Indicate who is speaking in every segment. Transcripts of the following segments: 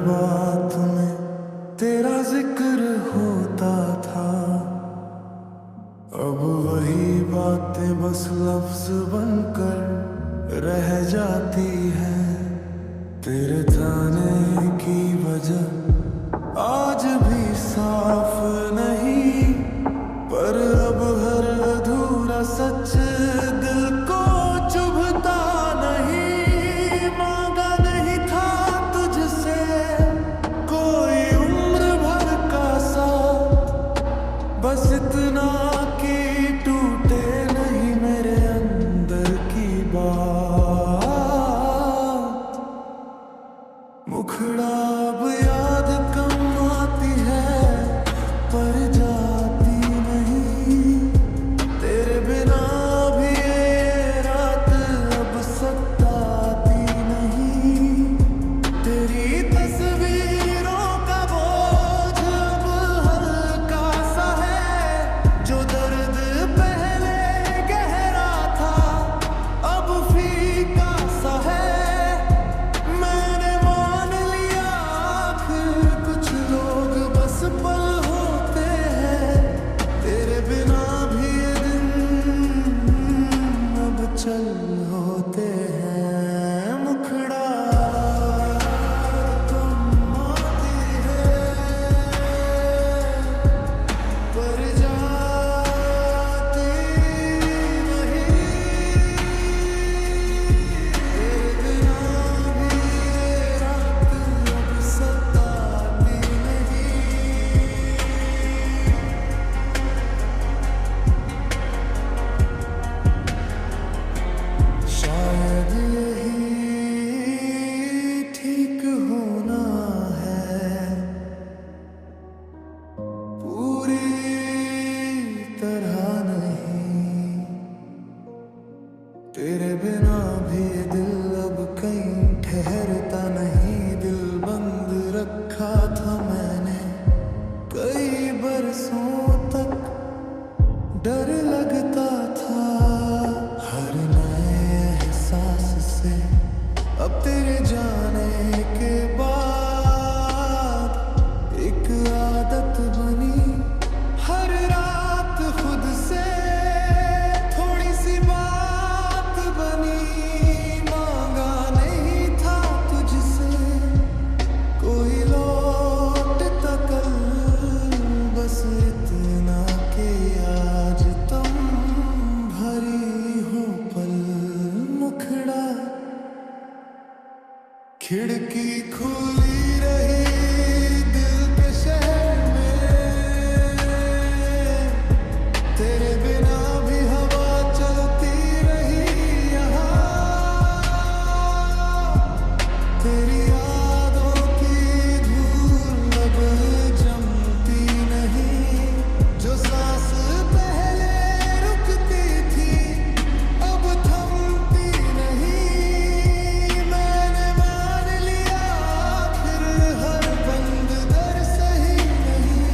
Speaker 1: बात में तेरा जिक्र होता था। अब वही बातें बस लफ्ज बनकर रह जाती हैं। तेरे जाने की वजह आज भी साफ नहीं, पर अब हर अधूरा सच दिल को चुभता नहीं। मांगा नहीं था तुझसे कोई उम्र भर का साथ, बस इतना कि टूटे नहीं मेरे अंदर की बात। मुखड़ा अब याद कम आती है पर जाती नहीं। तेरे बिना भी ये रात अब सताती नहीं। तेरी तस्वीरों का बोझ अब हल्का सा है। जो दर्द पहले गहरा था अब फीका सा है। मैंने मान लिया आखिर कुछ लोग बस पल होते हैं। तेरे बिना भी ये दिन अब चल होते हैं। मुखड़ा तुम आती है पर जाती नहीं। तेरे बिना भी ये रात अब सताती नहीं। शायद यही ठीक होना है, पूरी तरह नहीं। तेरे बिना भी ये दिल अब कहीं ठहरता नहीं। दिल बंद रखा था मैंने कई बरसों तक, डर लगता था हर नए एहसास से। अब तेरे जाने के बाद एक आदत बनी हर रात खुद से थोड़ी सी बात बनी। मांगा नहीं था तुझसे कोई लौटता कल, बस इतना कि आज तुम भरी हो पल। मुखड़ा खिड़की खुली रही दिल के शहर में। तेरे बिना भी हवा चलती रही यहाँ। तेरी यादों की धूल अब जमती नहीं। जो सांस पहले रुकती थी अब थमती नहीं। मैंने मान लिया आखिर हर बंद दर सही नहीं।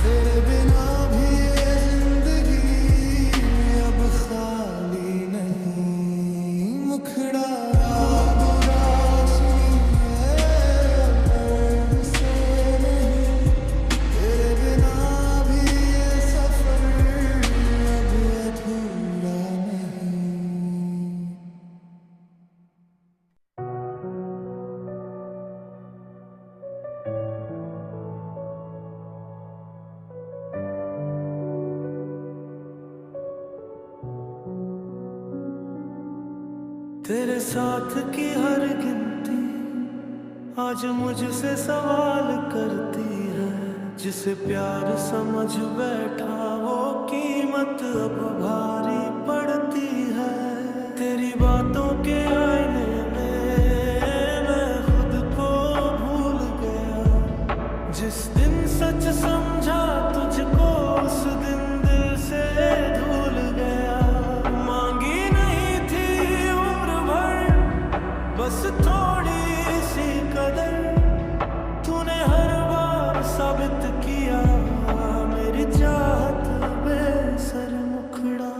Speaker 1: तेरे बिना भी ये जिंदगी अब खाली नहीं। मुखड़ा अब रोशनी है से नहीं। तेरे बिना भी ये सफर अब अधूरा नहीं। तेरे साथ की हर गिनती आज मुझसे सवाल करती है। जिसे प्यार समझ बैठा वो कीमत अब भारी पड़ती है। तेरी बातों के आईने में मैं खुद को भूल गया। जिस दिन सच समझा तुझको उस दिन दिल से धुल गया। मांगी नहीं थी उम्र भर बस थोड़ी सी कदर। तूने हर बार साबित किया मेरी चाहत बेसर। मुखड़ा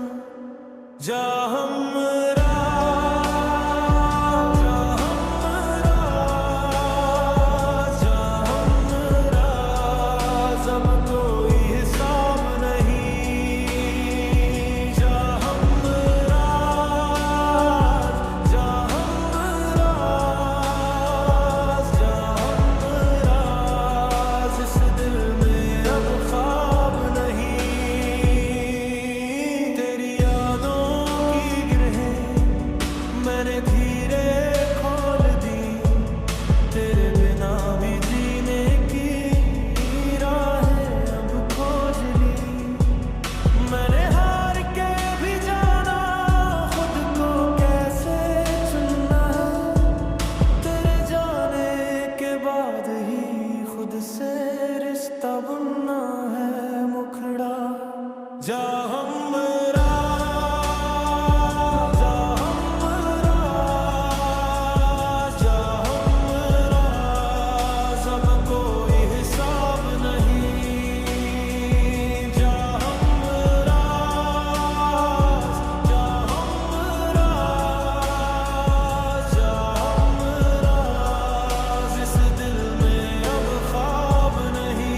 Speaker 1: जा हमरा, जा हमरा, जा हमरा, सब कोई हिसाब नहीं। जा हमरा, जा हमरा, जा हमरा, जिस दिल में अब ख्वाब नहीं।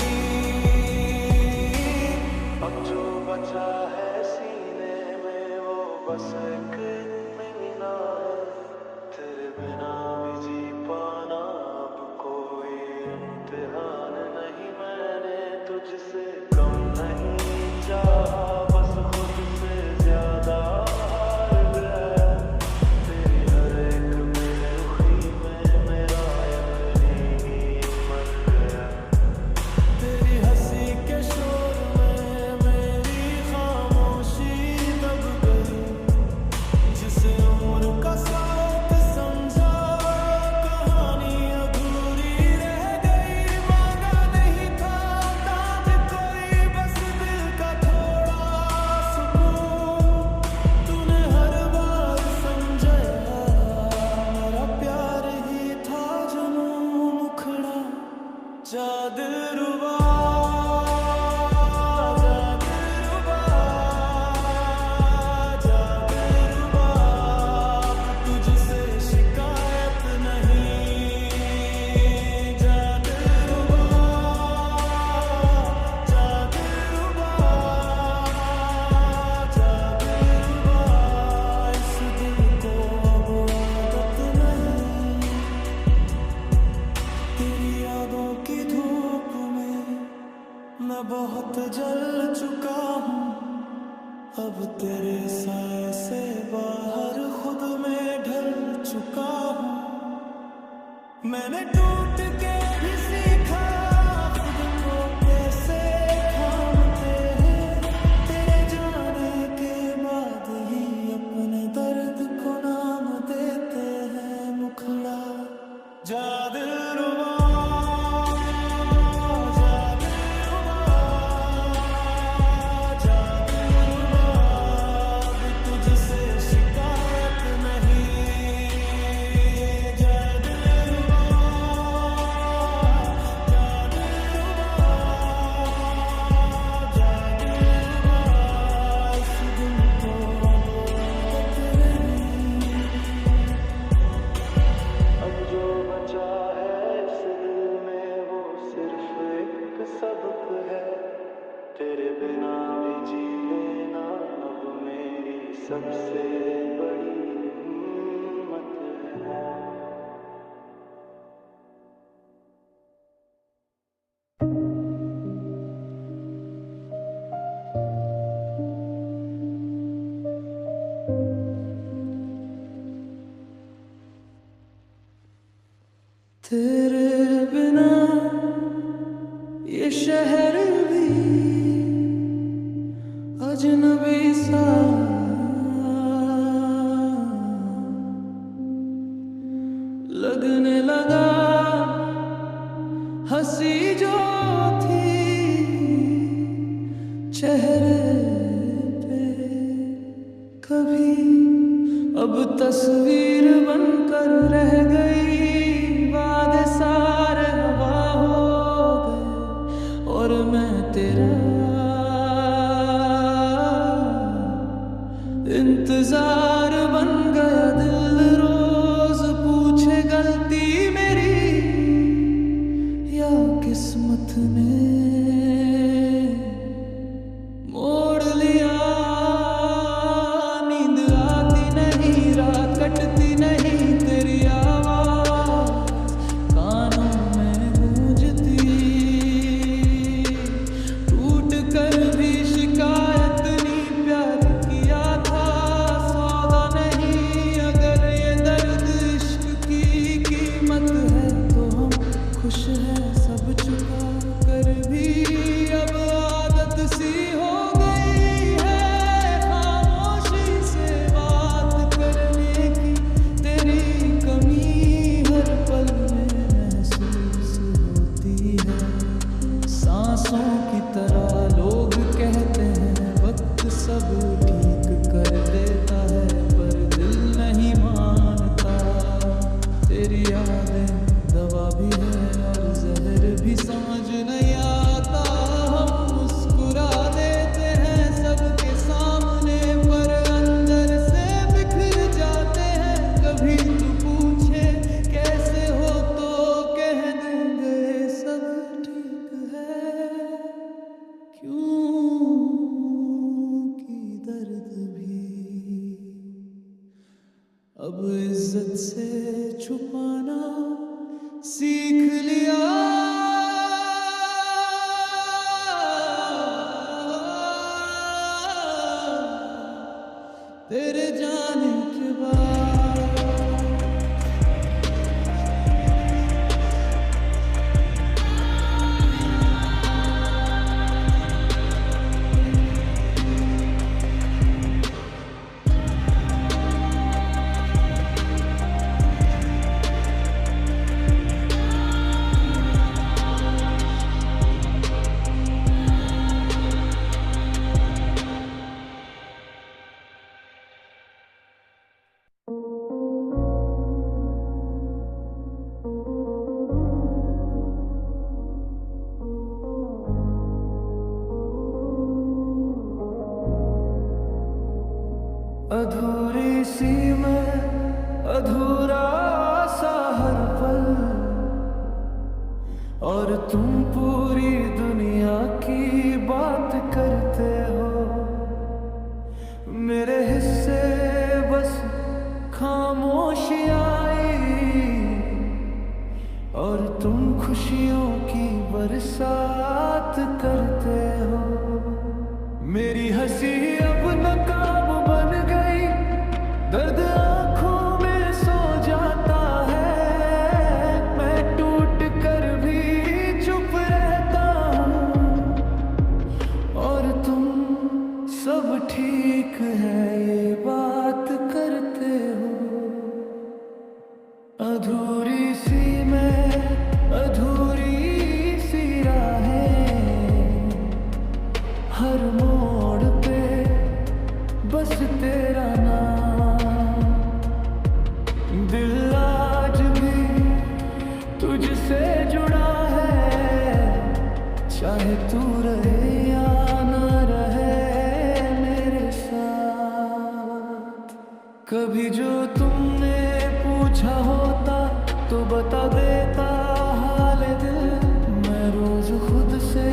Speaker 1: अब जो बचा है सीने में वो बस एक इत्मीनान है। तेरे बिना भी जी पाना अब कोई इम्तिहान नहीं। मैंने तुझसे कम नहीं चाहा, बस खुद से ज्यादा हार गया। तेरी हर एक बेरुखी में मेरा यकीन मर गया। तेरी हंसी के शोर में मेरी खामोशी दब गई। जिसे उम्र का साथ समझा, कहानी अधूरी रह गई। मांगा नहीं था ताज कोई, बस दिल का थोड़ा सुकून। तूने हर बार समझाया मेरा प्यार ही था जुनून। मुखड़ा जा दिलरुबा, जा दिलरुबा, जा दिलरुबा, तुझसे शिकायत नहीं। जा दिलरुबा, जा दिलरुबा, जा दिलरुबा, इस दिल को अब आदत नहीं। तेरी यादों की धूप में मैं बहुत जल चुका हूँ। अब तेरे साए से बाहर खुद में ढल चुका हूँ। मैंने टूट के भी सीखा खुद को कैसे थामते हैं। तेरे जाने के बाद ही अपने दर्द को नाम देते हैं। मुखड़ा जा दिलरुबा, जा दिलरुबा, जा दिलरुबा, अब तुझसे शिकायत नहीं। जा दिलरुबा, जा दिलरुबा, जा दिलरुबा, इस दिल को आदत नहीं। अब जो बचा है इस दिल में वो सिर्फ एक सबक है। तेरे बिना भी जी लेना अब मेरी सबसे बड़ी हिम्मत है। तेरे बिना ये शहर भी अजनबी सा लगने लगा। हंसी जो थी चेहरे पे कभी, अब तस्वीर बनकर रह गई। वादे सारे हवा हो गए और मैं तेरा इंतजार बन गया। दिल रोज पूछे गलती मेरी या किस्मत ने मोड़ लिया। नींद आती नहीं, रात कटती नहीं, तेरी आवाज सीख लिया तेरे जाने के बाद। अधूरी सी मैं, अधूरा सा हर पल, और तुम पूरी दुनिया की बात करते हो। मेरे हिस्से बस खामोशियाँ और तुम खुशियों की बरसात करते हो। मेरी हंसी अब नकाब बन गई, दर्द आंखों में सो जाता है। मैं टूट कर भी चुप रहता हूँ, और तुम सब ठीक है ये बात करते हो। अधूरी सी मैं, अधूरी सी राहें, हर मोड़ पे बस तेरा नाम। दिल आज भी तुझसे जुड़ा है, चाहे तू रहे या ना रहे मेरे साथ। कभी जो तुमने पूछा होता तो बता देता हाल दिल। मैं रोज खुद से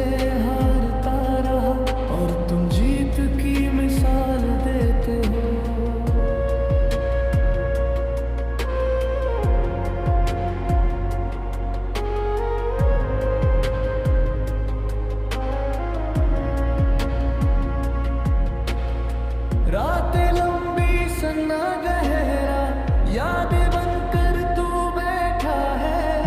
Speaker 1: हारता रहा, और तुम जीत की मिसाल देते हो। रातें लंबी सन्ना गहरा, यादें बनकर तू बैठा है।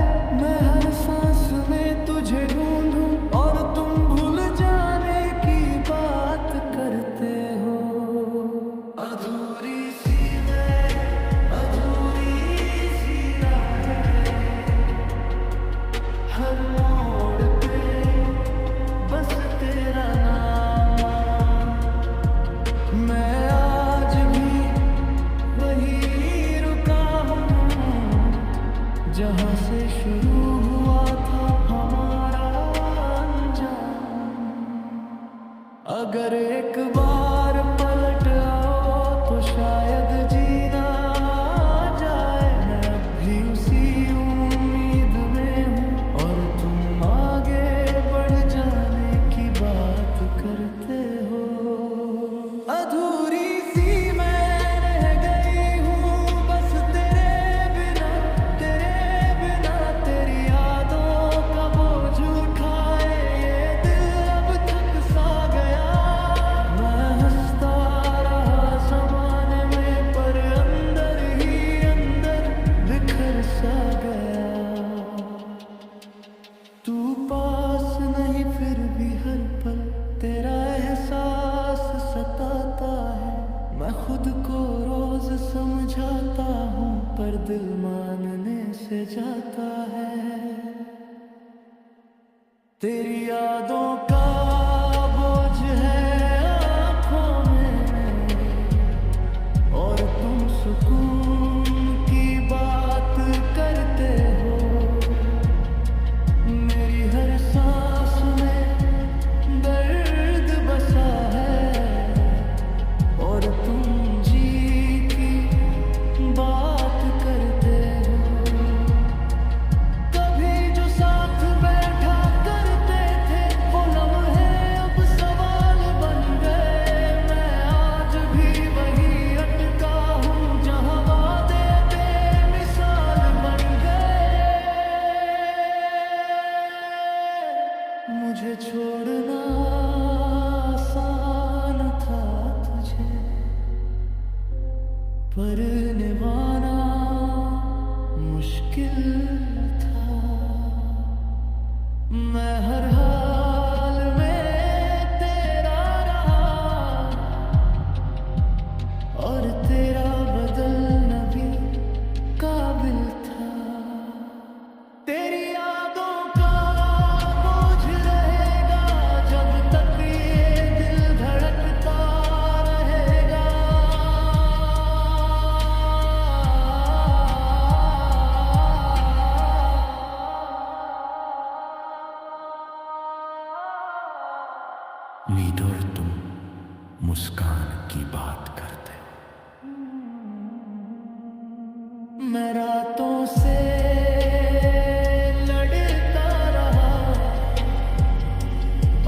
Speaker 1: मुझे छोड़ना आसान था तुझे, पर निभाना मुश्किल था। मैं हर हाल में तेरा रहा और तेरा बदलना भी काबिल था। तेरी यादों का बोझ रहेगा जब तक ये दिल धड़कता रहेगा। नींद और तुम मुस्कान की बात करते, मैं रातों से लड़ता रहा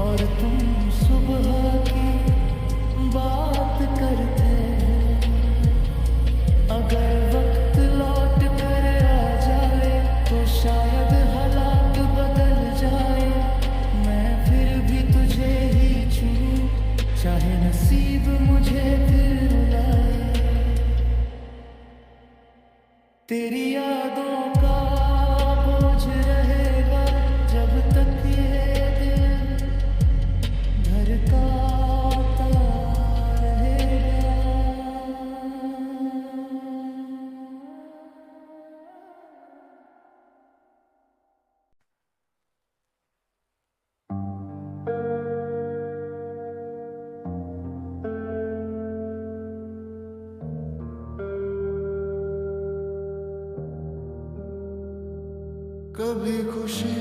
Speaker 1: और तुम सुबह की बात करते। अगर वक्त लौट कर आ जाए तो शायद हालात बदल जाए। मैं फिर भी तुझे ही चुनूं, चाहे नसीब मुझे फिर रुलाए। तेरी यादों का बोझ रहेगा जब तक ये दिल धड़काता रहेगा। कभी खुशी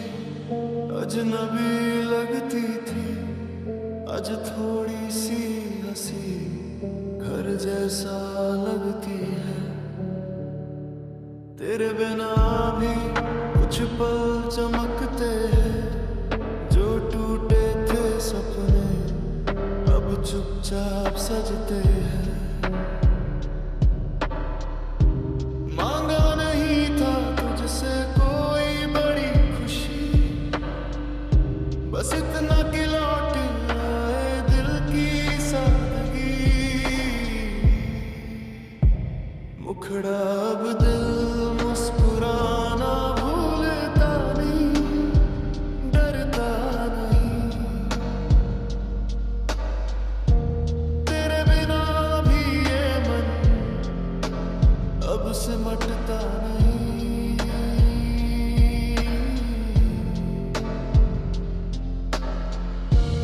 Speaker 1: अजनबी लगती थी, आज थोड़ी सी हंसी घर जैसा लगती है। तेरे बिना भी कुछ पल चमकते हैं, जो टूटे थे सपने अब चुपचाप सजते हैं। मांगा नहीं था तुझसे कोई बड़ी खुशी, बस इतना कि लौट आए दिल की सादगी। मुखड़ा अब दिल मुस्कुराना भूलता नहीं, डरता नहीं। तेरे बिना भी ये मन अब सिमटता नहीं।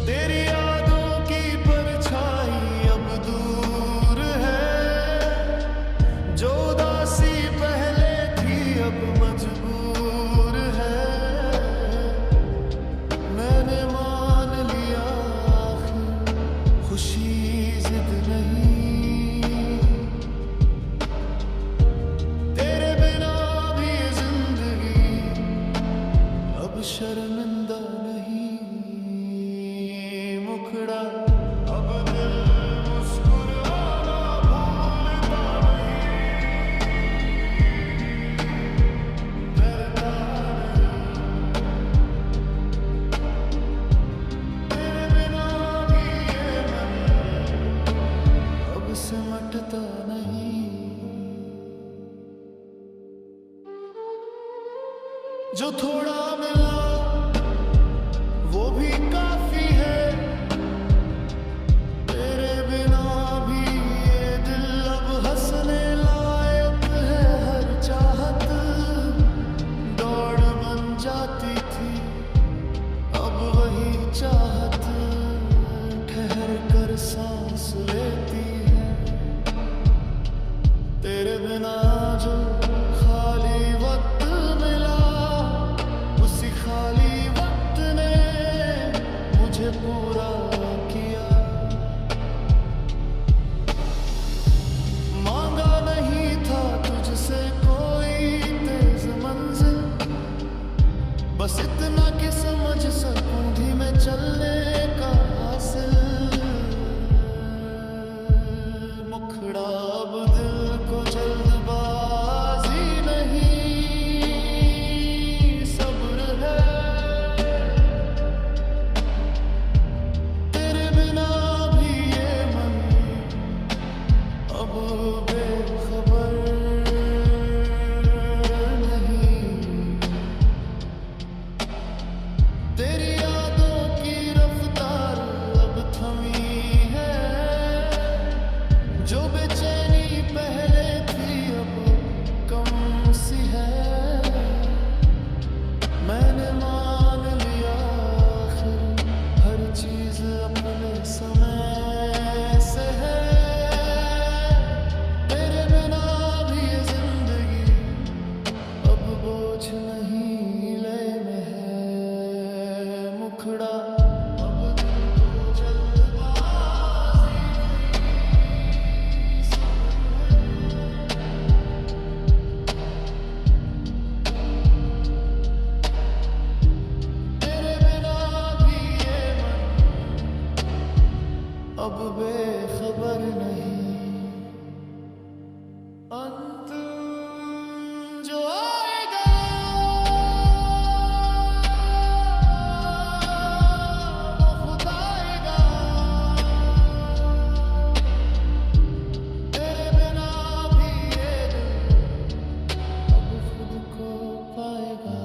Speaker 1: तेरी यादों की परछाई अब दूर है, जो उदासी पहले थी अब मजबूर है। मैंने मान लिया आखिर खुशी जिद नहीं। तेरे बिना भी जिंदगी अब शर्मिंदा नहीं। मुखड़ा अब दिल मुस्कुराना भूलता नहीं, डरता नहीं। तेरे बिना भी ये मन अब सिमटता नहीं। जो थोड़ा मिला वो भी काफी है। तेरे बिना भी ये दिल अब हंसने लायक है। हर चाहत दौड़ बन जाती थी, अब वही चाहत ठहर कर सांस लेती है। तेरे बिना जो खाली वक्त मिला, उसी खाली वक्त ने मुझे पूरा किया। मांगा नहीं था तुझसे कोई तेज मंजिल, बस इतना कि समझ सकूं धीमे चलने का हासिल। मुखड़ा अब दिल को जल्दबाजी नहीं, सब्र है। तेरी यादों की रफ्तार अब थमी है, जो बेचैनी पहले थी अब कम सी है। मैंने मान लिया आखिर हर चीज अपने समय से है। तेरे बिना भी ये जिंदगी अब बोझ नहीं ले में है। मुखड़ा अब दिल को जल्दबाजी नहीं समझ है। तेरे बिना भी ये मन अब बेखबर नहीं। अंत जो आएगा वो खुद आएगा। तेरे बिना भी ये दिल अब खुद को पाएगा।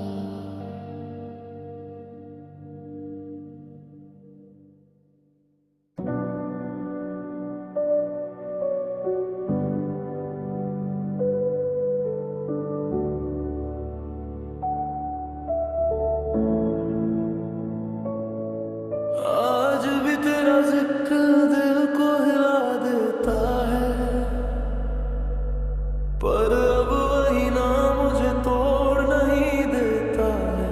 Speaker 1: आज भी तेरा जिक्र दिल को हिला देता है, पर अब वही ना मुझे तोड़ नहीं देता है।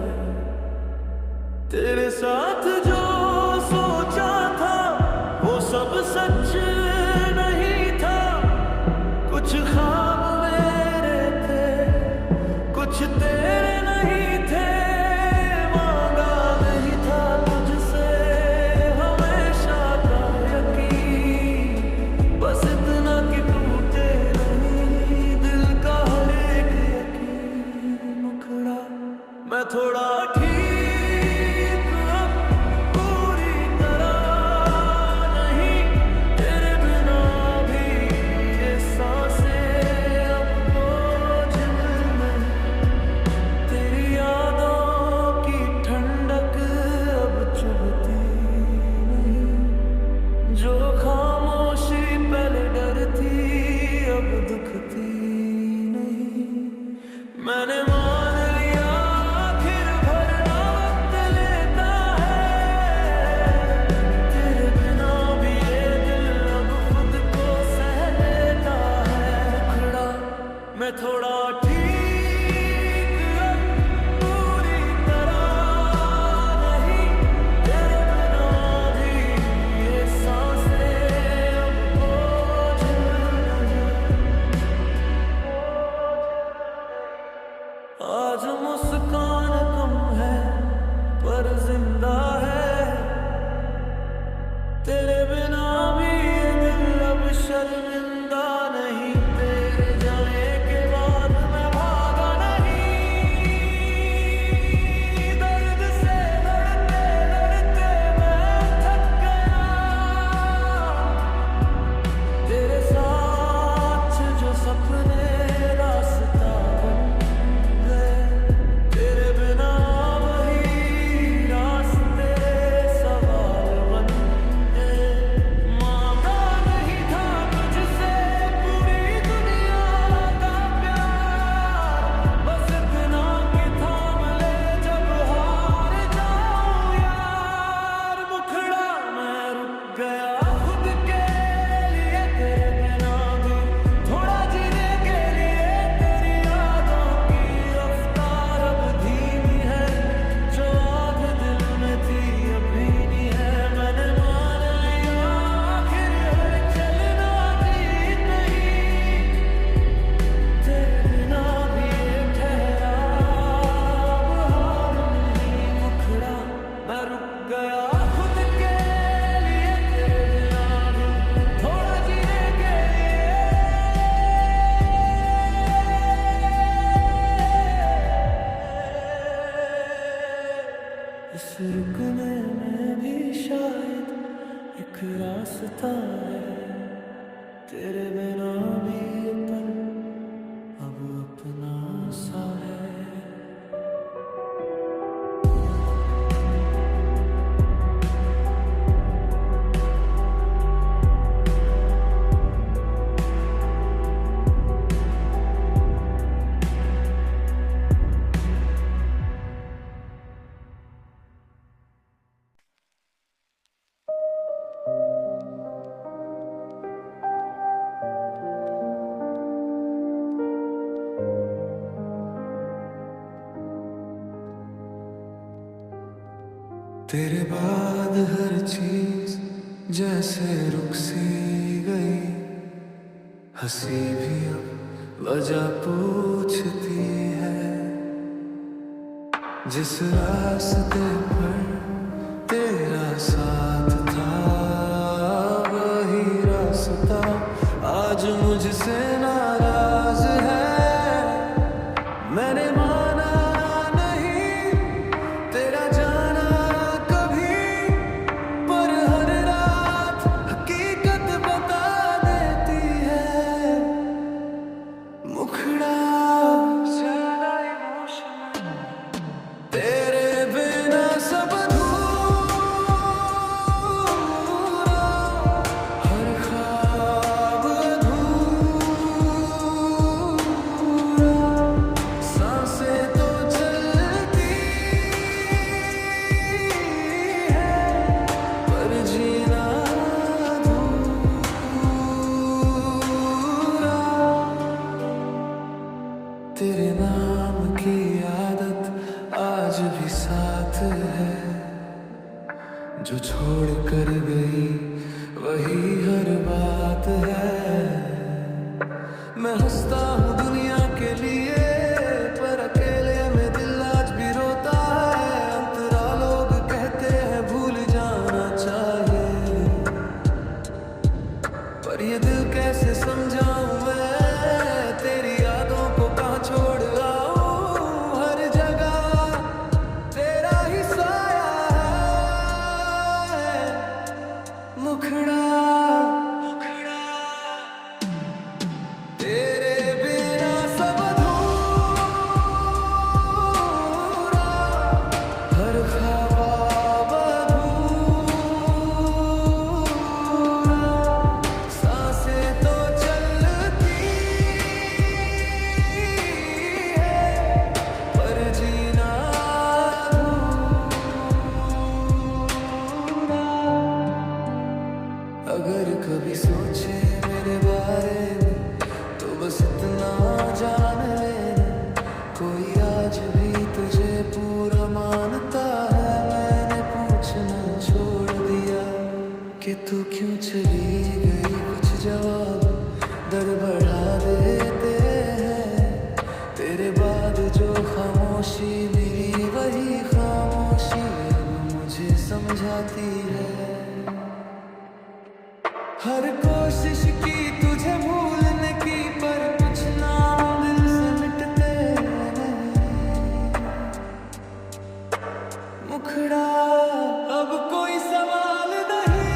Speaker 1: तेरे साथ जो सोचा था वो सब सच नहीं था। कुछ ख्वाब मेरे थे, कुछ तेरे नहीं थे। मांगा नहीं था तुझसे हमेशा का यकीन, बस इतना कि टूटे नहीं दिल का हर एक यकीन। मुखड़ा मैं थोड़ा ठीक अब पूरी तरह नहीं। तेरे बिना भी ये सांसें अब बोझ नहीं। तेरी यादों की ठंडक अब चुभती नहीं। जो खामोशी पहले डरती अब दुखती नहीं। मैंने मान लिया आखिर भरना वक्त लेता है। तेरे बिना भी ये दिल अब खुद को सह लेता है। मुखड़ा मैं थोड़ा ठीक अब पूरी तरह नहीं। तेरे बिना भी ये सांसें अब बोझ नहीं। आज मुस्कान कम है पर जिंदा है। तेरे बिना भी ये दिल अब शर्मिंदा नहीं। तेरे जाने के बाद मैं भागा नहीं। दर्द से लड़ते लड़ते मैं थक गया। तेरे साथ जो सपने रास्ता बन गए। तेरे बिना वही रास्ते सवाल बन गए। मांगा नहीं था तुझसे पूरी दुनिया का प्यार, बस इतना कि थाम ले जब हार जाऊं यार। मुखड़ा मैं रुक गया खुद के लिए। तेरे बिना भी थोड़ा जीने के लिए। तेरी यादों की रफ्तार अब धीमी है, जो आग दिल में थी अभी नहीं है। मैंने मान लिया आखिर हर चलना ठीक नहीं। तेरे बिना भी ये ठहराव हार नहीं। मुखड़ा मैं रुक गया खुद के लिए। तेरे बिना भी थोड़ा जीने के लिए। इस रुकने में भी शायद एक रास्ता है। तेरे बिना भी ये पल अब अपना सा है। तेरे बाद हर चीज जैसे रुक सी गई, हंसी भी अब वजह पूछती है। जिस रास्ते पर तेरा साथ था वही रास्ता आज मुझसे नाराज है। मैंने माना नहीं तेरा जाना कभी, पर हर रात हकीकत बता देती है। मुखड़ा ज्यादा इमोशनल, तेरे बिना सब अधूरा, हर ख्वाब अधूरा, सांसें तो चलती है पर जीना अधूरा। तेरे नाम की आदत आज भी साथ है, जो छोड़ कर गई वही हर बात है। मैं हंसता हूँ दुनिया के लिए, पर अकेले में दिल आज भी रोता है। अंतरा लोग कहते हैं भूल जाना चाहिए, पर ये दिल कैसे समझाऊं मैं, तेरी यादों को कहाँ छोड़ आऊं। हर जगह तेरा ही साया है। मुखड़ा तेरे बिना सब अधूरा, हर ख्वाब अधूरा, सांसें तो चलती है पर जीना अधूरा। अगर कभी सोचे मेरे बारे में तो बस इतना जान लेना, कोई आज भी तुझे पूरा मानता है। मैंने पूछना छोड़ दिया कि तू क्यों चली गई, कुछ जवाब दर बढ़ा देते हैं। तेरे बाद जो खामोशी मिली वही खामोशी अब मुझे समझाती है। हर कोशिश की तुझे भूलने की, पर कुछ नाम दिल से मिटते नहीं। मुखड़ा अब कोई सवाल नहीं,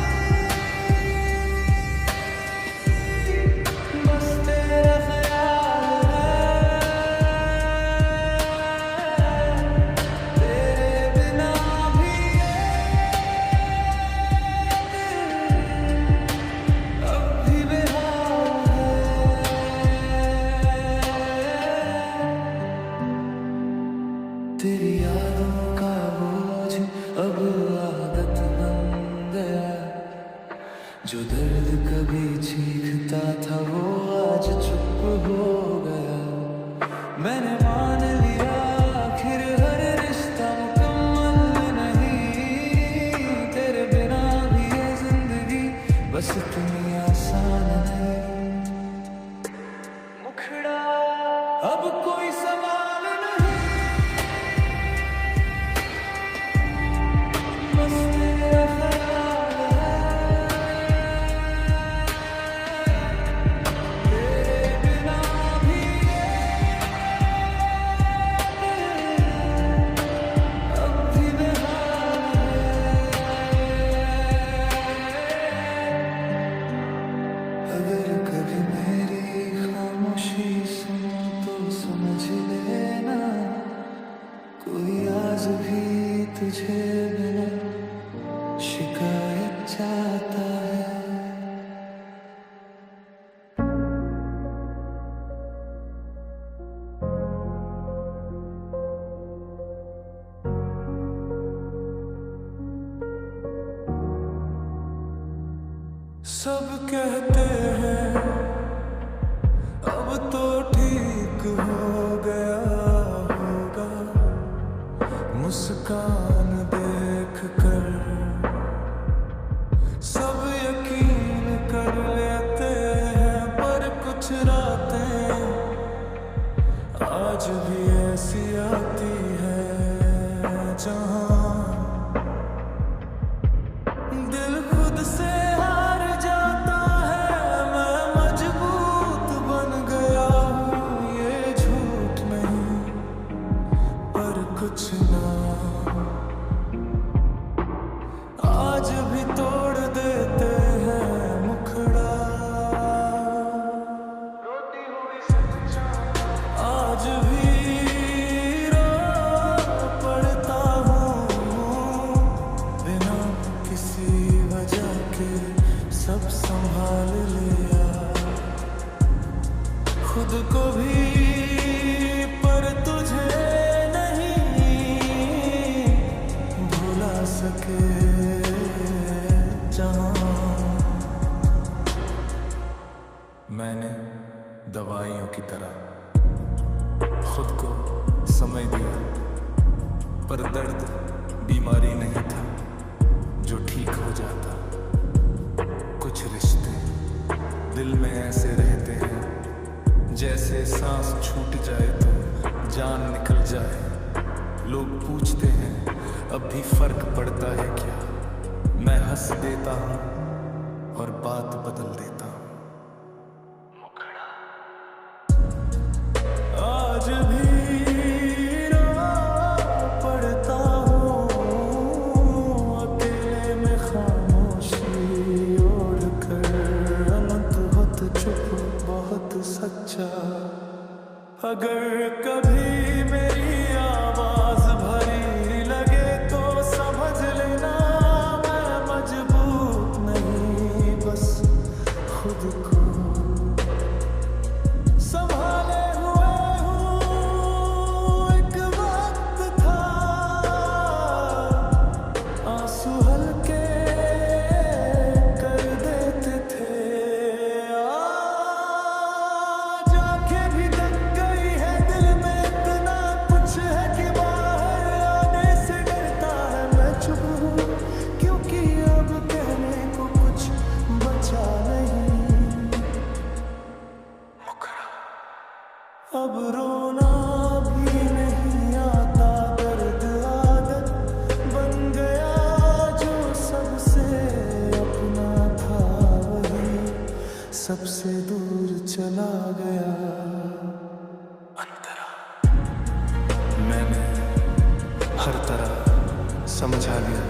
Speaker 1: बस तेरा ख्याल है। तेरे बिना भी अब भी बेहाल है। तेरी यादों का बोझ अब आदत बन गया, जो दर्द कभी चीखता था वो आज चुप हो गया। मैंने मान लिया आखिर हर रिश्ता मुकम्मल नहीं, तेरे बिना भी ये जिंदगी बस इतनी आसान नहीं। मुखड़ा अब कोई सवाल नहीं, बस तेरा ख्याल है। तेरे बिना भी अब भी बेहाल है। अगर कभी मेरी खामोशी सुनो तो समझ लेना, कोई आज भी तुझे बिना शिकायत चाहता है। सब कहते हैं अब तो ठीक हो गया होगा, मुस्कान देख कर सब यकीन कर लेते हैं, पर कुछ रातें आज भी ऐसी आती है जहां दिल खुद से हार जाता है। मैं मजबूत बन गया हूँ, ये झूठ नहीं पर कुछ ना आज भी तोड़ देते हैं मुखड़ा। आज भी रो पड़ता हूँ बिना किसी वजह के, सब संभाल लिया खुद को भी, पर तुझे नहीं भुला सके जहां मैंने दवाइयों की तरह खुद को समय दिया, पर दर्द बीमारी नहीं था जो ठीक हो जाता। कुछ रिश्ते दिल में ऐसे रहते हैं जैसे सांस छूट जाए तो जान निकल जाए। लोग पूछते हैं अब भी फर्क पड़ता है क्या, मैं हंस देता हूँ और बात बदल देता हूँ। आज भी रो पड़ता हूँ अकेले में खामोशी ओढ़ कर, अनंत बहुत चुप बहुत सच्चा। अगर कभी मेरी आवाज भरी लगे तो समझ लेना मैं मजबूर नहीं, बस खुद को संभाले हुए हूँ। एक वक्त था आंसू हल्के कर देते थे, आज आंखें भी थक गई है, दिल में इतना कुछ है कि बाहर आने से डरता है। मैं चुप हूँ क्योंकि अब कहने को कुछ बचा नहीं। अब रोना भी नहीं आता, दर्द आदत बन गया, जो सबसे अपना था वही सबसे दूर चला गया। अंतरा मैंने हर तरह समझा लिया,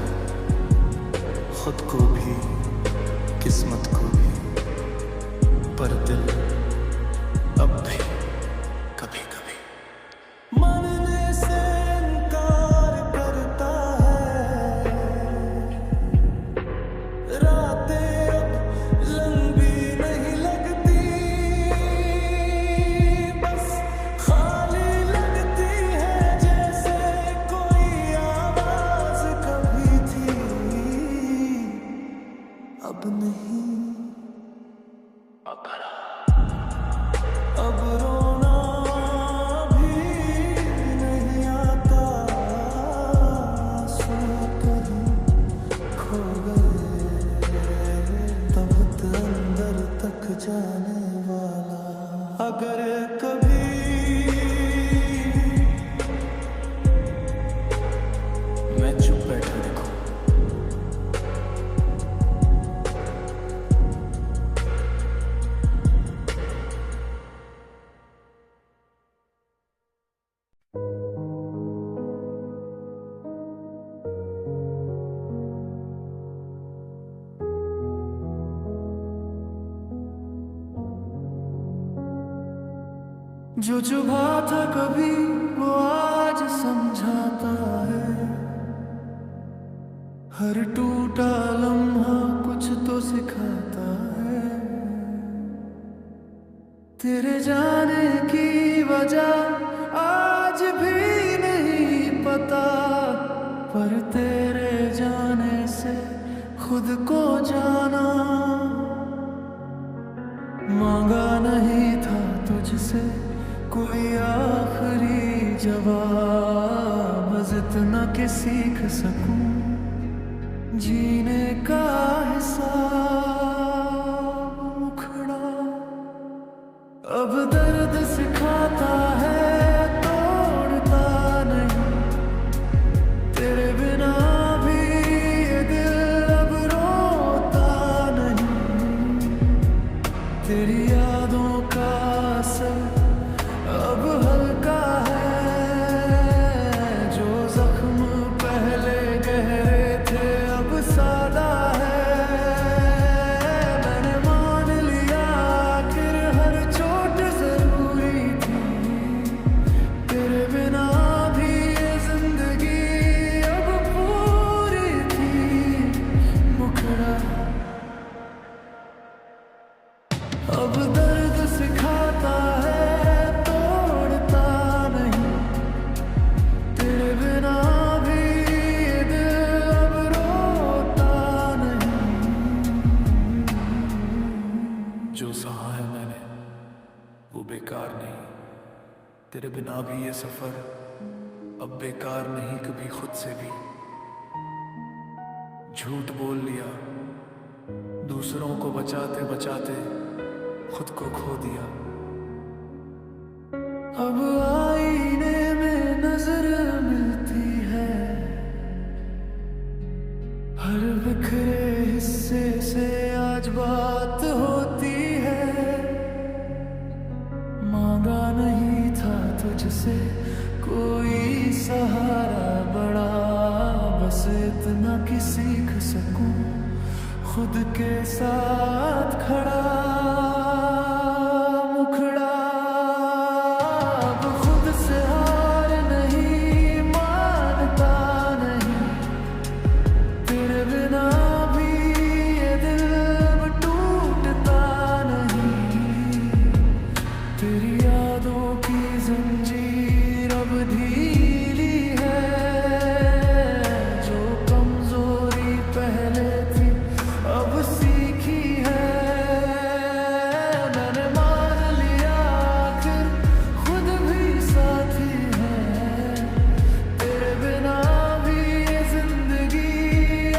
Speaker 1: खुद को भी किस्मत को भी, पर दिल अब भी कभी कभी मानने से इनकार करता है। रातें अब लंबी नहीं लगती, बस खाली लगती है जैसे कोई आवाज कभी थी अब नहीं। अब रोना भी नहीं आता, आंसू कहीं खो गए तब अंदर तक जाने वाला। अगर कभी मैं चुप बैठा देखूं, जो चुभा था कभी वो आज समझाता है। हर टूटा लम्हा कुछ तो सिखाता है। तेरे जाने की वजह आज भी नहीं पता, पर तेरे जाने से खुद को जाना। मांगा नहीं था तुझसे कोई आखिरी जवाब, बस इतना कि सीख सकूं जीने का हिसाब मुखड़ा अब दर्द सिखाता है, तोड़ता नहीं। तेरे बिना भी ये दिल अब रोता नहीं। तेरी यादों का असर अब हल्का है, जो जख्म पहले गहरे थे अब सादा है। मैंने मान लिया आखिर हर चोट जरूरी थी। तेरे बिना भी ये जिंदगी अब पूरी थी। मुखड़ा अब दर्द सिखाता है, तोड़ता नहीं। तेरे बिना भी ये दिल अब रोता नहीं। जो सहा है मैंने वो बेकार नहीं। तेरे बिना भी ये सफर अब बेकार नहीं, कभी खुद से भी झूठ बोल लिया। दूसरों को बचाते बचाते खुद को खो दिया। अब आईने में नजर मिलती है, हर बिखरे हिस्से से आज बात होती है। मांगा नहीं था तुझसे कोई सहारा बड़ा, बस इतना कि सीख सकूं खुद के साथ खड़ा। मुखड़ा अब खुद से हार नहीं मानता नहीं। तेरे बिना भी ये दिल अब टूटता नहीं। तेरी यादों की जंजीर अब ढीली है, जो कमजोरी पहले थी अब सीखी है। मैंने मान लिया आखिर खुद भी साथी है। तेरे बिना भी ये जिंदगी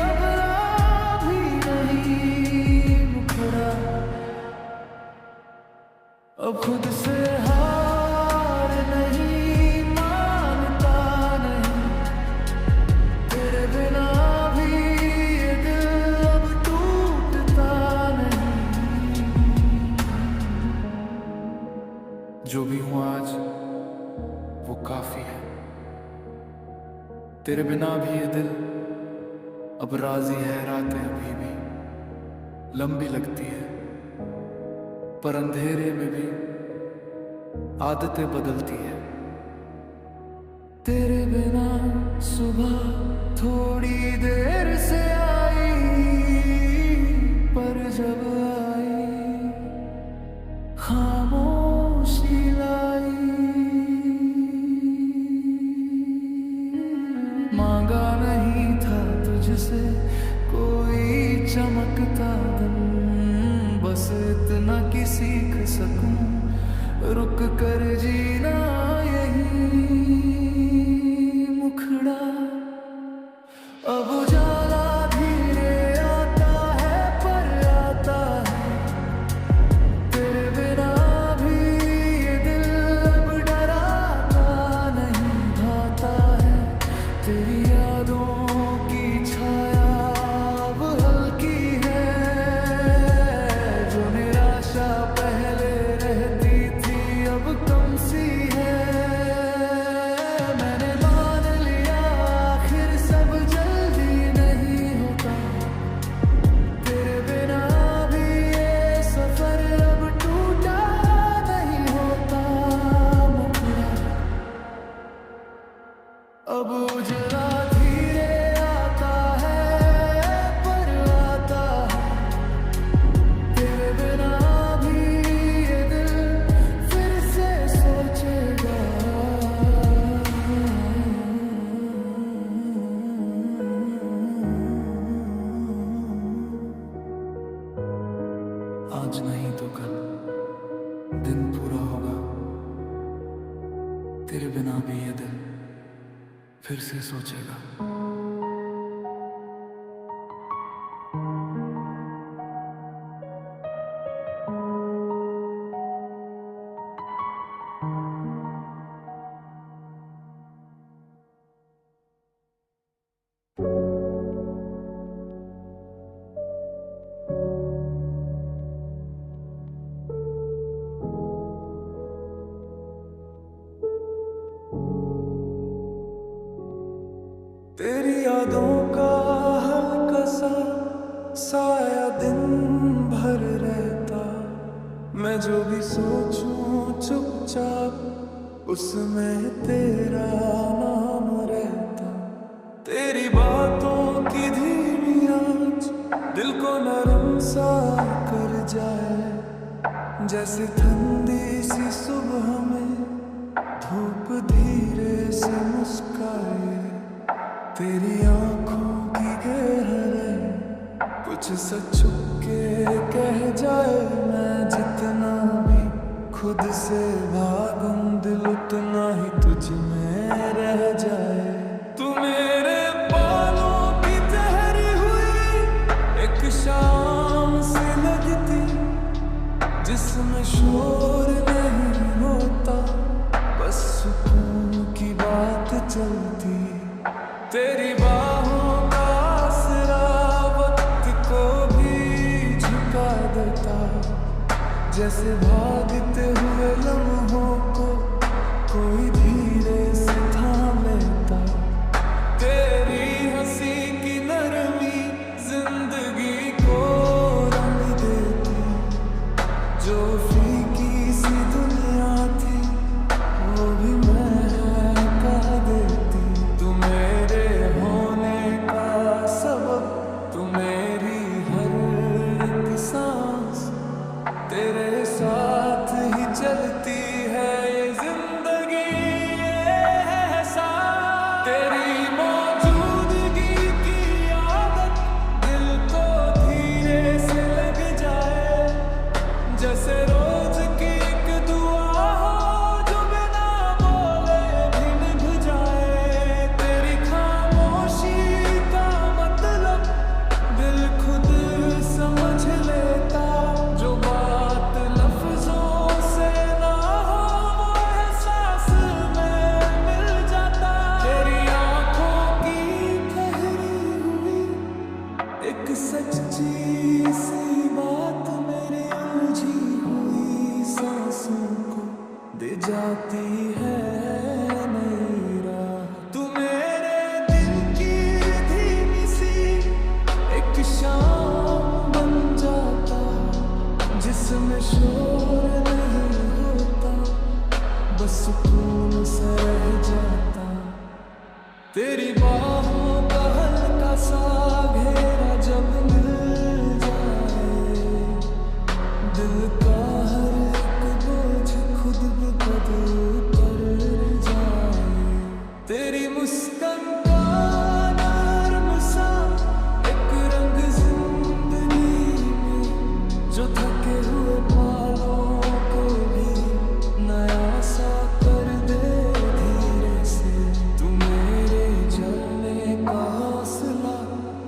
Speaker 1: अब भी नहीं। मुखड़ा अब खुद से हार नहीं मानता नहीं। तेरे बिना भी ये दिल अब टूटता नहीं। जो भी हूं आज वो काफी है। तेरे बिना भी ये दिल अब राजी है। रातें अभी भी लंबी लगती है, पर अंधेरे में भी आदतें बदलती है। तेरे बिना सुबह थोड़ी देर से आई, पर जब आई खामोशी लाई। मांगा नहीं था तुझसे कोई चमकता दिन, बस इतना कि सीख सकूं रुक कर जीना यही। मुखड़ा अब उजाला धीरे आता है, पर आता है। तेरे बिना भी ये दिल अब डराता नहीं, भाता है। तेरी यादों की छाया अब हल्की है, जो निराशा पहले रहती थी अब कम सी है। मैंने मान लिया आखिर सब जल्दी नहीं होता। तेरे बिना भी ये सफर अब टूटा नहीं होता। मुखड़ा अब उजला धीरे आता है, पर आता है। तेरे बिना भी ये दिल फिर से सोचेगा। आज नहीं तो कल दिन पूरा होगा। तेरे बिना भी ये दिल फिर से सोचेगा। यादों का हल्का सा साया दिन भर रहता, मैं जो भी सोचूं चुपचाप उसमें तेरा नाम रहता। तेरी बातों की धीमी आँच दिल को नरम सा कर जाए, जैसे ठंडी सी सुबह में धूप धीरे से मुस्काए। तेरी आँखों की गहराई कुछ सच छुप के कह जाए, मैं जितना भी खुद से भागूं दिल उतना ही तुझ में रह जाए। तू मेरे बालों की ठहरी हुई एक शाम सी लगती, जिसमें शोर नहीं होता, बस सुकून की बात चलती। तेरी बाहों का आसरा वक्त को भी झुका देता, जैसे भागते हुए लम्हों को कोई धीरे से थाम लेता। तेरी हंसी की नरमी जिंदगी को रंग देती, जो फीकी सी दुनिया थी वो भी महका देती। तू मेरे होने का सबब, तू मेरी हर एक सांस, तेरे साथ ही चलती है ये जिंदगी, ये एहसास। तेरी मौजूदगी की आदत दिल को धीरे से लग जाए, जैसे रोज की एक दुआ हो जो बिना बोले भी निभ जाए। तेरी खामोशी का मतलब दिल खुद समझ लेता, जो बात लफ्जों से ना हो वो एहसास में मिल जाता। तेरी आँखों की ठहरी हुई एक सच्ची सी बात मेरी उलझी हुई सांसों को दे जाती है नई राह। तू मेरे दिल की धीमी सी एक शाम बन जाता, जिसमें शोर नहीं होता, बस सुकून से रह जाता। तेरी बाहों का हल्का सा घेरा जब मिल जाए, दिल का हर एक बोझ खुद ब खुद उतर जाए। तेरी मुस्कान का नरम सा एक रंग जिंदगी में, जो थके हुए पालों को भी नया सा कर दे धीरे से। तू मेरे चलने का हौसला,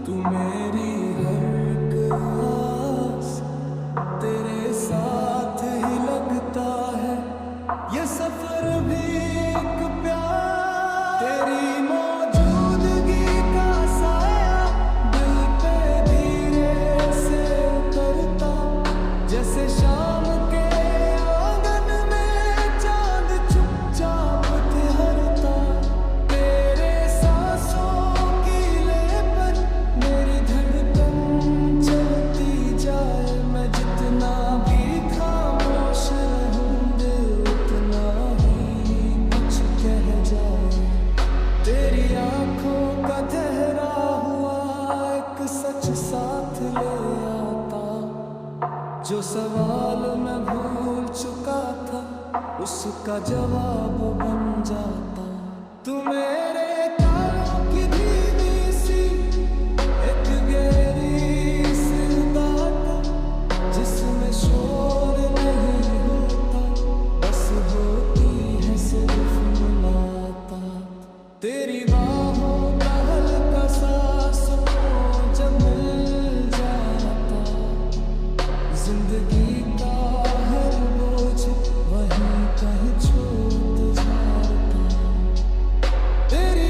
Speaker 1: तू मेरी हर एक आस, तेरे साथ ही लगता है ये सफर भी एक प्यार। तेरी मौजूदगी का साया दिल पे धीरे से उतरता, जैसे शाम के आंगन में चांद चुपचाप ठहरता। तेरे सांसों की ले पर मेरी धड़कन चलती जाए, मैं जितना भी खामोश रहूंगी उतना ही कुछ कह जाए। तेरी आँखों का ठहरा हुआ एक सच साथ ले आता, जो सवाल मैं भूल चुका था उसका जवाब बन जाता। तू मेरे तारों की धीमी सी एक गहरी सी बात, जिसमें शोर नहीं होता, बस होती है सिर्फ मुलाकात। तेरी बाहों का हल्का सा सुकून जब मिल जाता, जिंदगी का हर बोझ वहीं कहीं छूट जाता। तेरी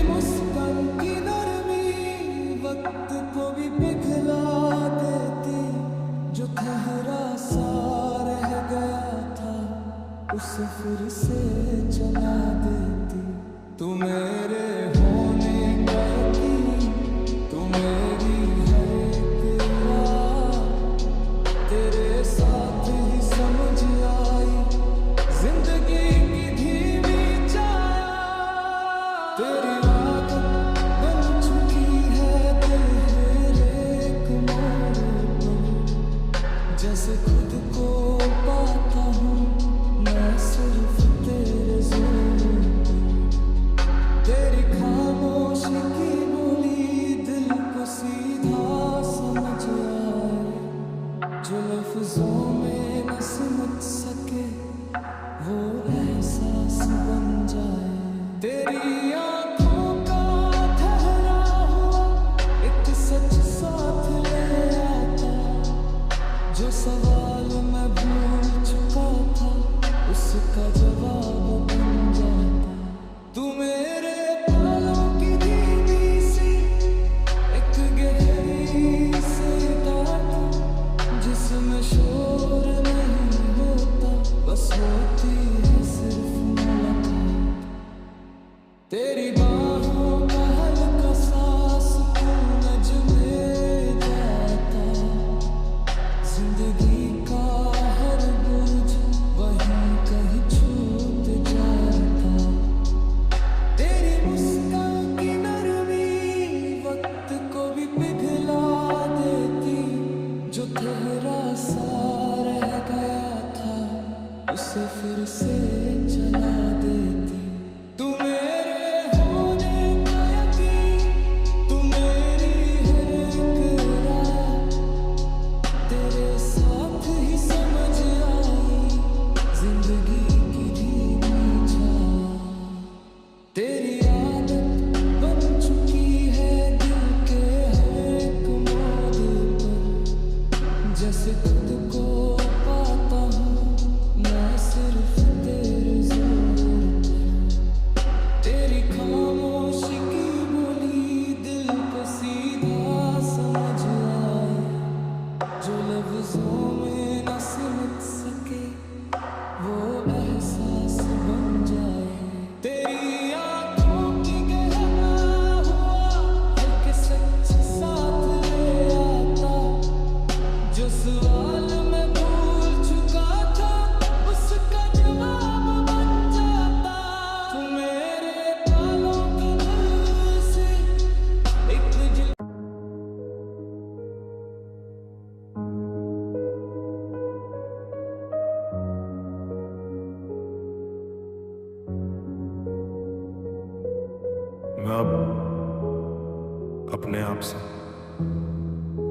Speaker 2: आपसे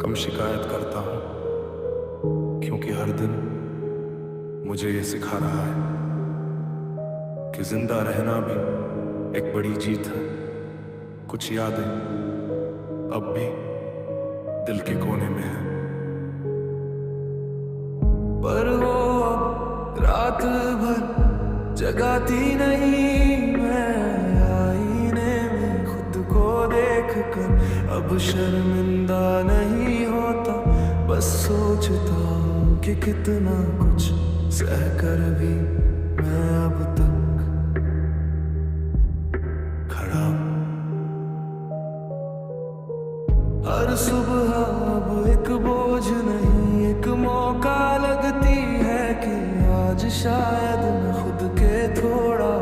Speaker 2: कम शिकायत करता हूँ, क्योंकि हर दिन मुझे ये सिखा रहा है कि जिंदा रहना भी एक बड़ी जीत है। कुछ यादें अब भी दिल के कोने में है, पर वो अब रात भर जगाती नहीं। मैं आईने में खुद को देख कर अब शर्मिंदा नहीं होता, बस सोचता हूँ कि कितना कुछ सह कर भी मैं अब तक खड़ा हूँ। हर सुबह अब एक बोझ नहीं, एक मौका लगती है कि आज शायद मैं खुद के थोड़ा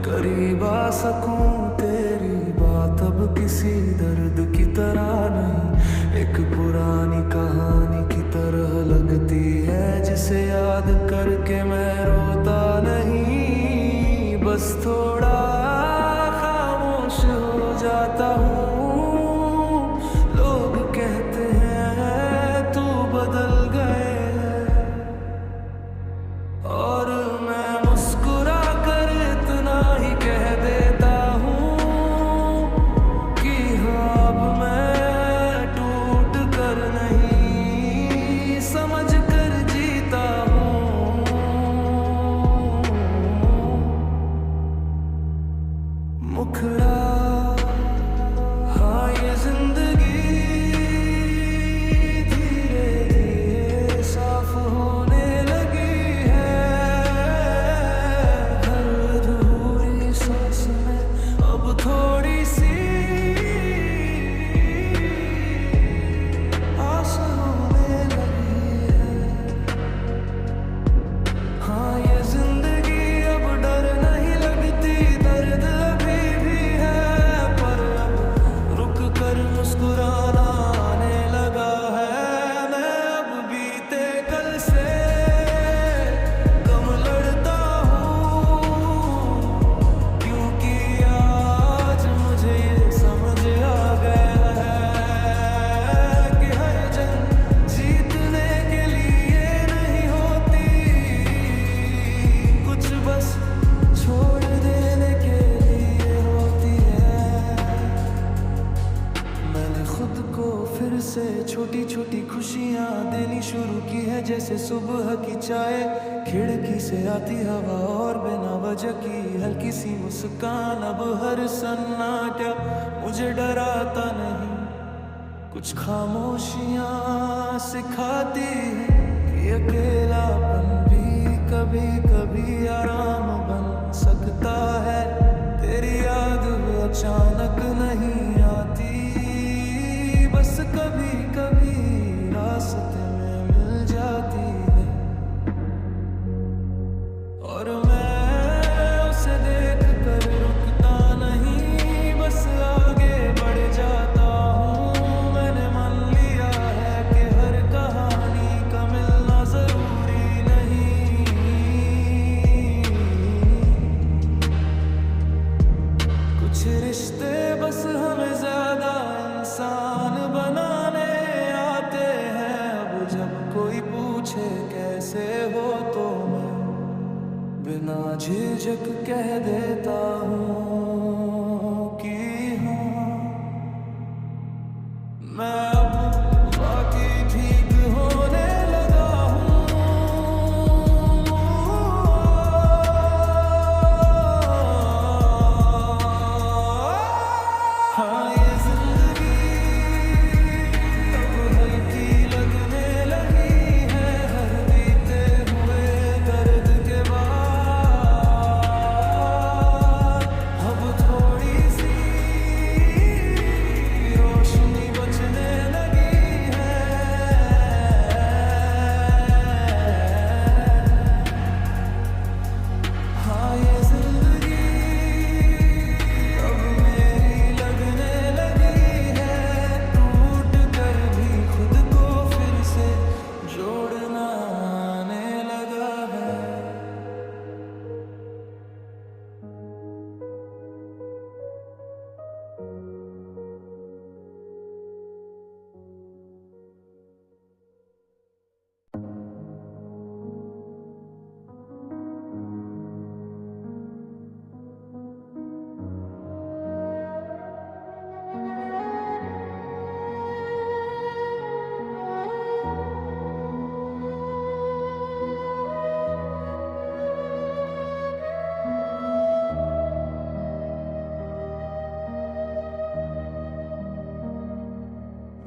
Speaker 2: करीब आ सकूं। तेरी बात अब किसी दर्द की तरह नहीं, एक पुरानी कहानी की तरह लगती है, जिसे याद करके मैं रोता नहीं, बस थोड़ा खामोश हो जाता हूँ। लोग कहते हैं तू बदल गए और मैं मुस्कुरा कर इतना ही कह देता हूँ कि हाँ अब मैं टूट कर नहीं, समझ कर जीता हूँ। मुखड़ा हाँ ये जिंदगी धीरे धीरे साफ होने लगी है, हर अधूरी सांस में अब थोड़ी सी आस होने लगी है। हाँ ये जिंदगी अब डर नहीं लगती, दर्द अभी भी है, पर अब रुक कर मुस्कुराना आने लगा है। मैं अब बीते कल से कम लड़ता हूँ, क्योंकि आज मुझे ये समझ आ गया है कि हर जंग जीतने के लिए नहीं होती, कुछ बस छोड़ देने के लिए होती है। मैंने खुद को फिर से छोटी छोटी खुशियाँ देनी शुरू की है, जैसे सुबह की चाय, खिड़की से आती हवा और बिना वजह की हल्की सी मुस्कान। अब हर सन्नाटा मुझे डराता नहीं, कुछ खामोशियाँ सिखाती है कि अकेलापन भी कभी कभी आराम बन सकता है। तेरी याद अचानक नहीं आती, बस कभी कभी रास्ते में मिल जाती है, और मैं उसे देख कर रुकता नहीं, बस आगे बढ़ जाता हूँ। मैंने मान लिया है कि हर कहानी का मिलना जरूरी नहीं, कुछ रिश्ते बस हमें ज्यादा इंसान बनाने आते हैं। अब जब कोई पूछे कैसे हो तो मैं बिना झिझक कह देता हूँ कि हाँ मैं अब बाकी ठीक होने लगा हूँ। हाँ ये जिंदगी अब हल्की लगने लगी है, हर बीते हुए दर्द के बाद अब थोड़ी सी रोशनी बचने लगी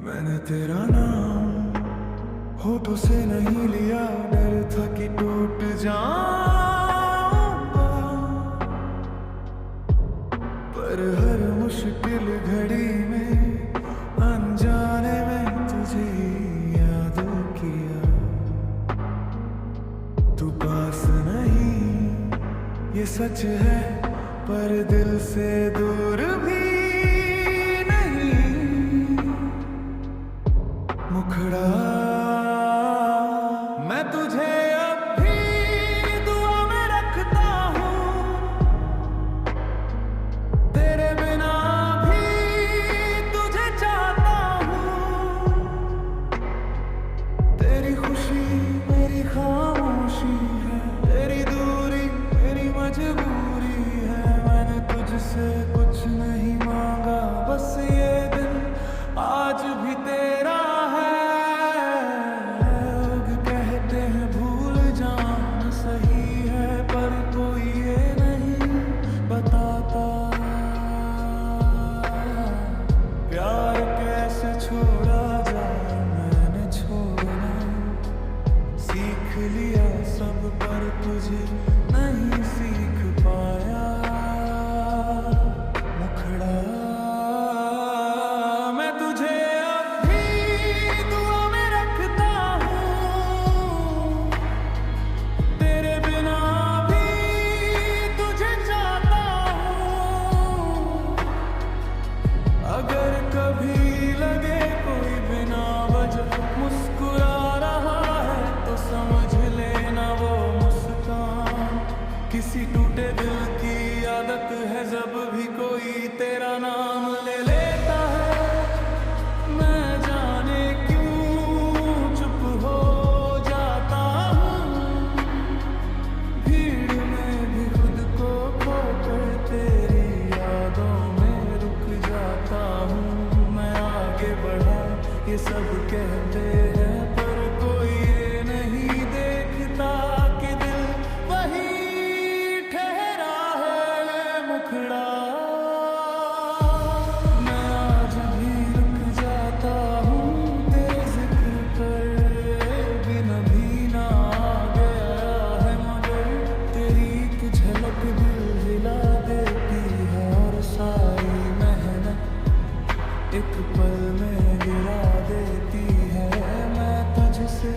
Speaker 2: मैंने तेरा नाम होठों से नहीं लिया, डर था कि टूट जाऊंगा, पर हर मुश्किल घड़ी में अनजाने में तुझे याद किया। तू पास नहीं ये सच है, पर दिल से दूर भी नहीं। मुखड़ा मैं तुझे अब भी दुआ में रखता हूँ, तेरे बिना भी तुझे चाहता हूँ। तेरी खुशी मेरी खामोशी है, तेरी दूरी मेरी मजबूरी है। मैंने तुझसे कुछ नहीं मांगा, बस ये दिल आज भी तेरा है। लोग कहते हैं भूल जाना सही है, पर कोई ये नहीं बताता प्यार कैसे छोड़ा जाए। मैंने छोड़ना सीख लिया सब, पर तुझे नहीं सीख पाया। मुखड़ा मैं तुझे अब भी दुआ में रखता हूँ, तेरे बिना भी तुझे चाहता हूँ। अगर कभी लगे कोई बिना वजह मुस्कुरा रहा है, तो समझ लेना वो मुस्कान किसी टूटे दिल की आदत है। जब भी कोई तेरा नाम ले लेता है, मैं जाने क्यों चुप हो जाता हूँ। भीड़ में भी खुद को खोकर तेरी यादों में रुक जाता हूँ। मैं आगे बढ़ा ये सब कहते हैं, पर कोई ये नहीं देखता कि दिल वही ठहरा है। मुखड़ा मैं आज भी रुक जाता हूँ, तेरे जिक्र पर बिन अभी ना आ गया है, मगर तेरी एक झलक दिल हिला देती है, और सारी मेहनत एक पल में गिरा देती है। मैं तुझसे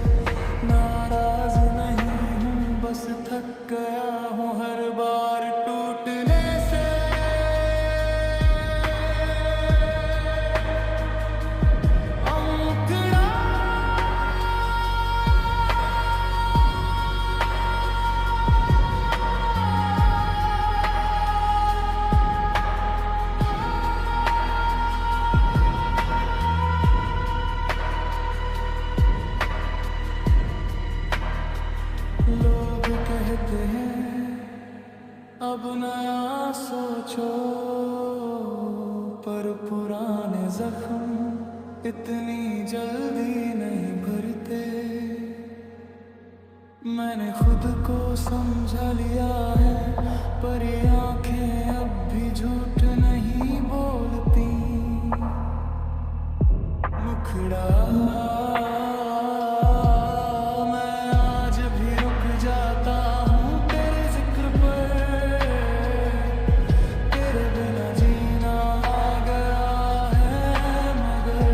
Speaker 2: नाराज नहीं हूँ, बस थक गया हूँ हर बार टूटने से। मुखड़ा लोग कहते हैं अब नया सोचो, पर पुराने जख्म इतनी जल्दी नहीं भरते। मैंने खुद को समझा लिया है, पर ये आंखें अब भी झूठ नहीं बोलती। मुखड़ा मैं आज भी रुक जाता हूँ, तेरे जिक्र पर तेरे बिना जीना आ गया है, मगर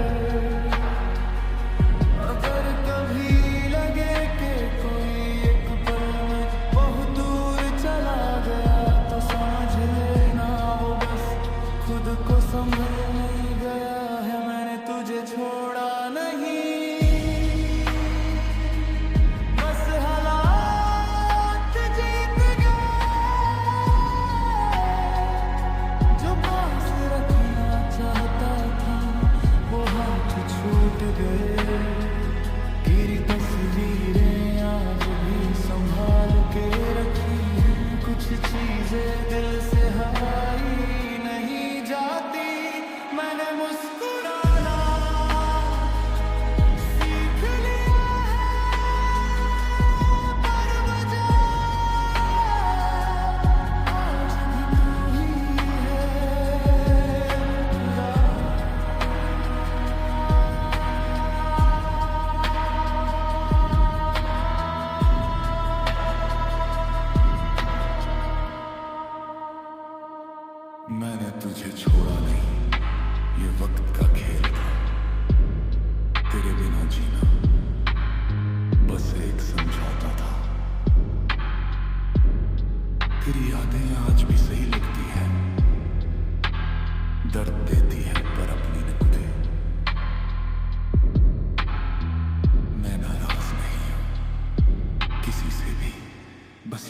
Speaker 2: अगर कभी लगे कि कोई एक पल में बहुत दूर चला गया, तो समझ लेना वो बस खुद को संभल नहीं गया है। मैंने तुझे छोड़ा नहीं।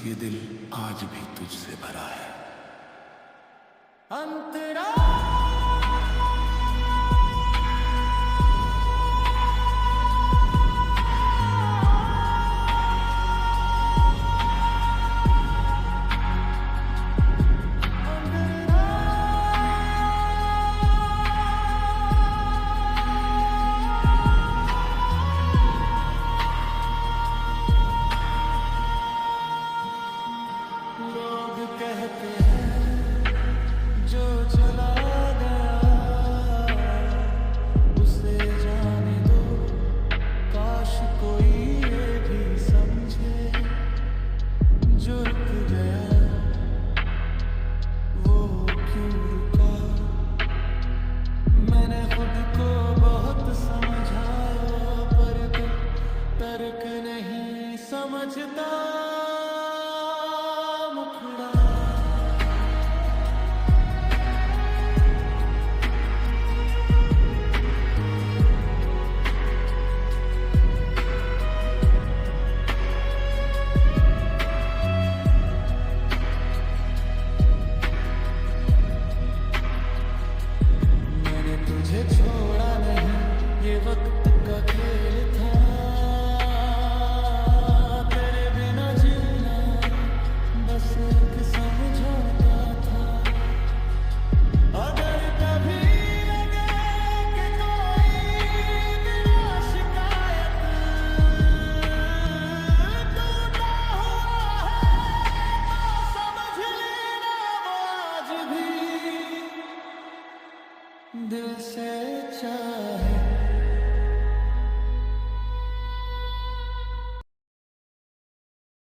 Speaker 2: ये दिल आज भी तुझसे भरा है। अंतरा कहते हैं जो चला गया उसे जाने दो, काश कोई ये भी समझे जो रुक गया वो क्यों रुका। मैंने खुद को बहुत समझाया पर दिल तर्क नहीं समझता। तुझे छोड़ा नहीं ये वक्त